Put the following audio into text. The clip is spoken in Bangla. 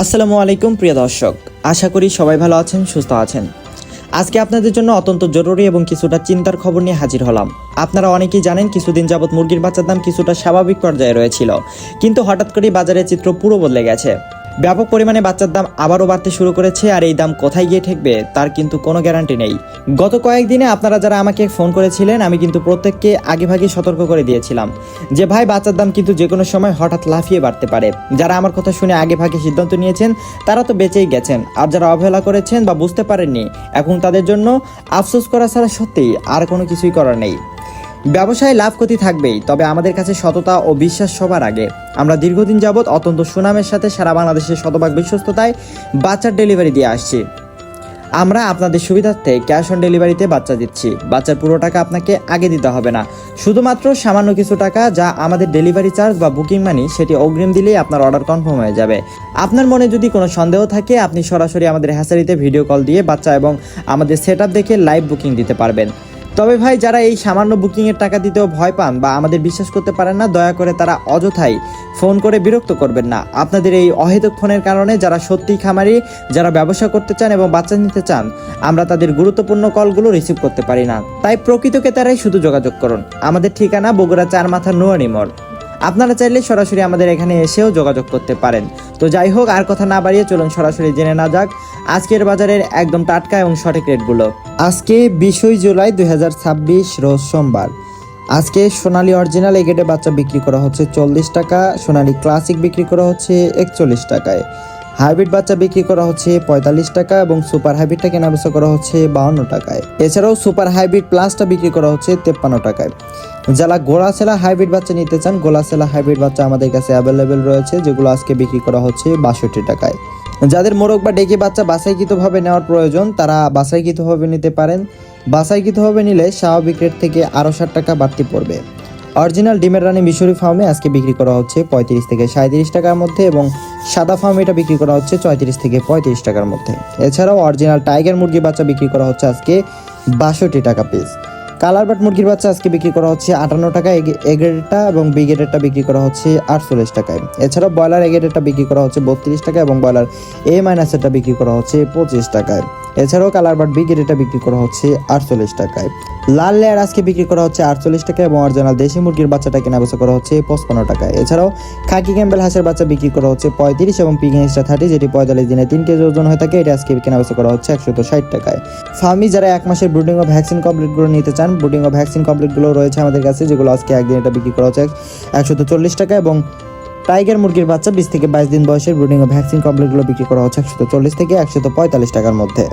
আসসালামু আলাইকুম প্রিয় দর্শক, আশা করি সবাই ভালো আছেন, সুস্থ আছেন। আজকে আপনাদের জন্য অত্যন্ত জরুরি এবং কিছুটা চিন্তার খবর নিয়ে হাজির হলাম। আপনারা অনেকেই জানেন কিছুদিন যাবত মুরগির বাচ্চার দাম কিছুটা স্বাভাবিক পর্যায়ে রয়েছিল, কিন্তু হঠাৎ করেই বাজারের চিত্র পুরো বদলে গেছে। ব্যাপক পরিমাণে বাচ্চার দাম আবারও বাড়তে শুরু করেছে, আর এই দাম কোথায় গিয়ে ঠেকবে তার কিন্তু কোনো গ্যারান্টি নেই। গত কয়েকদিনে আপনারা যারা আমাকে ফোন করেছিলেন, আমি কিন্তু প্রত্যেককে আগেভাগে সতর্ক করে দিয়েছিলাম যে ভাই, বাচ্চার দাম কিন্তু যে কোনো সময় হঠাৎ লাফিয়ে বাড়তে পারে। যারা আমার কথা শুনে আগেভাগে সিদ্ধান্ত নিয়েছেন তারা তো বেঁচেই গেছেন, আর যারা অবহেলা করেছেন বা বুঝতে পারেননি, এখন তাদের জন্য আফসোস করা ছাড়া সত্যিই আর কোনো কিছুই করার নেই। ব্যবসায় লাভ ক্ষতি থাকবেই, তবে আমাদের কাছে সততা ও বিশ্বাস সবার আগে। আমরা দীর্ঘদিন যাবৎ অত্যন্ত সুনামের সাথে সারা বাংলাদেশের শতভাগ বিশ্বস্ততায় বাচ্চার ডেলিভারি দিয়ে আসছি। আমরা আপনাদের সুবিধার্থে ক্যাশ অন ডেলিভারিতে বাচ্চা দিচ্ছি। বাচ্চার পুরো টাকা আপনাকে আগে দিতে হবে না, শুধুমাত্র সামান্য কিছু টাকা, যা আমাদের ডেলিভারি চার্জ বা বুকিং মানি, সেটি অগ্রিম দিলেই আপনার অর্ডার কনফার্ম হয়ে যাবে। আপনার মনে যদি কোনো সন্দেহ থাকে, আপনি সরাসরি আমাদের হ্যাচারিতে ভিডিও কল দিয়ে বাচ্চা এবং আমাদের সেটআপ দেখে লাইভ বুকিং দিতে পারবেন। তবে ভাই, যারা এই সামান্য বুকিংয়ের টাকা দিতেও ভয় পান বা আমাদের বিশ্বাস করতে পারেন না, দয়া করে তারা অযথাই ফোন করে বিরক্ত করবেন না। আপনাদের এই অহেতুক ফোনের কারণে যারা সত্যিই খামারি, যারা ব্যবসা করতে চান এবং বাচ্চা নিতে চান, আমরা তাদের গুরুত্বপূর্ণ কলগুলো রিসিভ করতে পারি না। তাই প্রকৃত ক্রেতারাই শুধু যোগাযোগ করুন। আমাদের ঠিকানা বগুড়া 4 মাথা নোয়ারি মোড়। আপনারা চাইলে সরাসরি আমাদের এখানে এসেও যোগাযোগ করতে পারেন। তো যাই হোক, আর কথা না বাড়িয়ে চলুন সরাসরি জেনে না যাক আজকের বাজারের একদম টাটকা এবং সঠিক রেটগুলো। আজকে 20 জুলাই 2026 রোজ সোমবার। আজকে সোনালী অরিজিনাল এগেটে বাচ্চা বিক্রি করা হচ্ছে 40 টাকা, সোনালী ক্লাসিক বিক্রি করা হচ্ছে 41 টাকায়, হাইব্রিড বাচ্চা বিক্রি করা হচ্ছে 45 টাকা এবং সুপার হাইব্রিডটা কেনাবেচা করা হচ্ছে 52 টাকায়। এছাড়াও সুপার হাইব্রিড প্লাসটা বিক্রি করা হচ্ছে 53 টাকায়। যারা গোলা সেলা হাইব্রিড বাচ্চা নিতে চান, গোলা সেলা হাইব্রিড বাচ্চা আমাদের কাছে অ্যাভেলেবেল রয়েছে, যেগুলো আজকে বিক্রি করা হচ্ছে 62 টাকায়। যাদের মোরগ বা ডেকি বাচ্চা বাছাইকৃতভাবে নেওয়ার প্রয়োজন, তারা বাছাইকৃতভাবে নিতে পারেন। বাছাইকৃতভাবে নিলে স্বাভাবিক রেট থেকে আরও 60 টাকা বাড়তি পড়বে। অরিজিনাল ডিমের রানী মিশরি ফার্মে আজকে বিক্রি করা হচ্ছে 35 থেকে 37 টাকার মধ্যে এবং সাদা ফার্মে এটা বিক্রি করা হচ্ছে 34 থেকে 35 টাকার মধ্যে। এছাড়াও অরিজিনাল টাইগার মুরগির বাচ্চা বিক্রি করা হচ্ছে আজকে 62 টাকা পিস। কালার বাট মুরগির বাচ্চা আজকে বিক্রি করা হচ্ছে 58 টাকা এ গ্রেডেরটা এবং বি গ্রেডেরটা বিক্রি করা হচ্ছে 48 টাকায়। এছাড়াও ব্রয়লার এ গ্রেডেরটা বিক্রি করা হচ্ছে 32 টাকা এবং ব্রয়লার এ মাইনাসেরটা বিক্রি করা হচ্ছে 25 টাকায়। এছাড়াও কালার বাট বি গ্রেডেরটা বিক্রি করা হচ্ছে 48 টাকায়। লাল লেয়ার আজকে বিক্রি করা হচ্ছে 48 টাকা এবং অরিজিনাল দেশি মুরগির বাচ্চাটা কেনাবেচা করা হচ্ছে 55 টাকায়। এছাড়াও খাকি ক্যাম্বেল হাঁসের বাচ্চা বিক্রি করা হচ্ছে 35 এবং পিকিং এক্সট্রা 30, যেটি 45 দিনে 3 কেজি ওজন হয়ে থাকে, এটা আজকে কেনাবেচা করা হচ্ছে 160 টাকায়। ফার্মি যারা 1 মাসের ব্রুডিং ও ভ্যাকসিন কমপ্লিটগুলো নিতে চান, ব্রুডিং ও ভ্যাকসিন কমপ্লিটগুলো রয়েছে আমাদের কাছে, যেগুলো আজকে একদিন এটা বিক্রি করা হচ্ছে 140 টাকা এবং টাইগার মুরগির বাচ্চা 20 থেকে 22 দিন বয়সের ব্রুডিং ও ভ্যাকসিন কমপ্লিটগুলো বিক্রি করা হচ্ছে 140 থেকে 145 টাকার মধ্যে।